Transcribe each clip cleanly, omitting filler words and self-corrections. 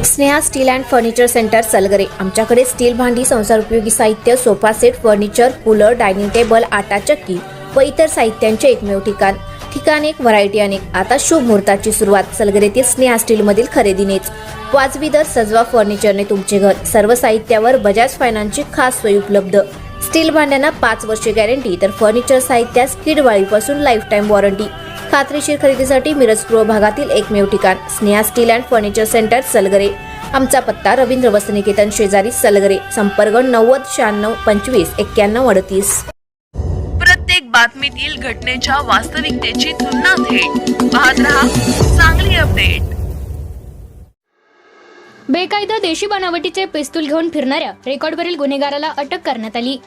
Sneha steel and furniture centre Salgare. आमच्याकडे steel भांडी, संसार उपयोगी साहित्य, sofa set, furniture, cooler, dining table, आटा चक्की व इतर साहित्यांचे एकमेव ठिकाण एक, व्हरायटी अनेक। आता शुभ मुहूर्ताची सुरुवात सलगरेतील स्नेहा स्टील मधील खरेदीनेच। वाजवी दर, सजवा फर्निचरने तुमचे घर। सर्व साहित्यावर बजाज फायनान्सची खास सोय उपलब्ध। स्टील भांड्यांना 5 वर्षे गॅरंटी, तर फर्निचर साहित्यास कीडवाळीपासून लाईफ टाइम वॉरंटी। खात्रीशीर खरेदीसाठी मिरज पूर्व भागातील एकमेव ठिकाण Sneha steel and furniture centre Salgare. आमचा पत्ता रवींद्र वस्त्रनिकेतन शेजारी सलगरे। संपर्क 90 96 25 91 38। प्रत्येक बातमीतील घटनेच्या वास्तविकतेची तुलना थेट पाहत रहा चांगली अपडेट। बेकायदा देशी बनावटीचे पिस्तूल घेऊन फिरणाऱ्या रेकॉर्डवरील गुन्हेगाराला अटक करण्यात आली।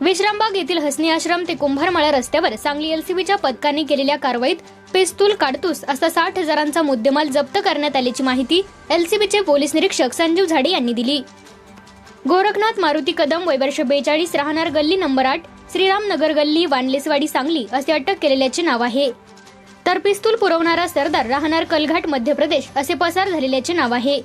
विश्रामबाग येथील हसनी आश्रम ते कुंभारमाळा रस्त्यावर सांगली एलसीबीच्या पथकाने केलेल्या कारवाईत पिस्तूल, काडतूस असा 60,000चा मुद्देमाल जप्त करण्यात आल्याची माहिती एलसीबीचे पोलीस निरीक्षक संजीव झाडे यांनी दिली। गोरखनाथ मारुती कदम, वय वर्ष 42, राहणार गल्ली नंबर 8, श्रीराम नगर गल्ली, वानलेसवाडी, सांगली असे अटक केलेल्याचे नाव आहे। तर पिस्तूल पुरवणारा सरदार, राहणार कलघाट, मध्य प्रदेश असे पसार झालेल्याचे नाव आहे।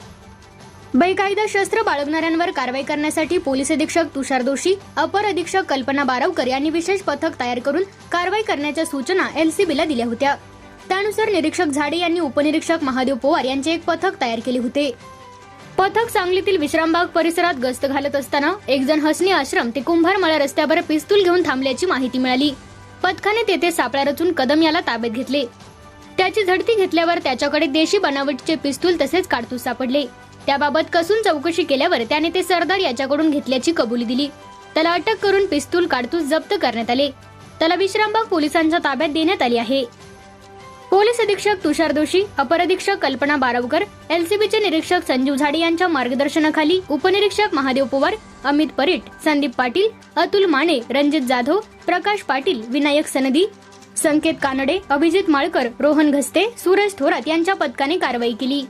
बेकायदा शस्त्र बाळगणाऱ्यांवर कारवाई करण्यासाठी पोलीस अधीक्षक तुषार दोशी, अपर अधीक्षक कल्पना बारावकर यांनी विशेष पथक तयार करून कारवाई करण्याच्या सूचना एलसीबीला दिल्या होत्या। त्यानुसार निरीक्षक झाडे यांनी उपनिरीक्षक महादेव पवार यांचे एक पथक तयार केले होते। पथक सांगलीतील विश्रामबाग परिसरात गस्त घालत असताना एक जण हसनी आश्रम ते कुंभारमाळा रस्त्यावर पिस्तूल घेऊन थांबल्याची माहिती मिळाली। पथकाने तेथे सापळा रचून कदम याला ताब्यात घेतले। त्याची झडती घेतल्यावर त्याच्याकडे देशी बनावटीचे पिस्तूल तसेच काडतूस सापडले। त्याबाबत कसून चौकशी केल्यावर त्याने ते सरदार याच्याकडून घेतल्याची कबुली दिली। त्याला अटक करून पिस्तूल, काडतूस जप्त करण्यात आले। त्याला विश्रामबाग पोलिसांच्या ताब्यात देण्यात आले आहे। पोलीस अधीक्षक तुषार दोशी, अपर अधीक्षक कल्पना बारावकर, एलसीबीचे निरीक्षक संजीव झाडे यांच्या मार्गदर्शनाखाली उपनिरीक्षक महादेव पवार, अमित परीट, संदीप पाटील, अतुल माने, रणजित जाधव, प्रकाश पाटील, विनायक सनदी, संकेत कानडे, अभिजित माळकर, रोहन घस्ते, सूरज थोरात यांच्या पथकाने कारवाई केली।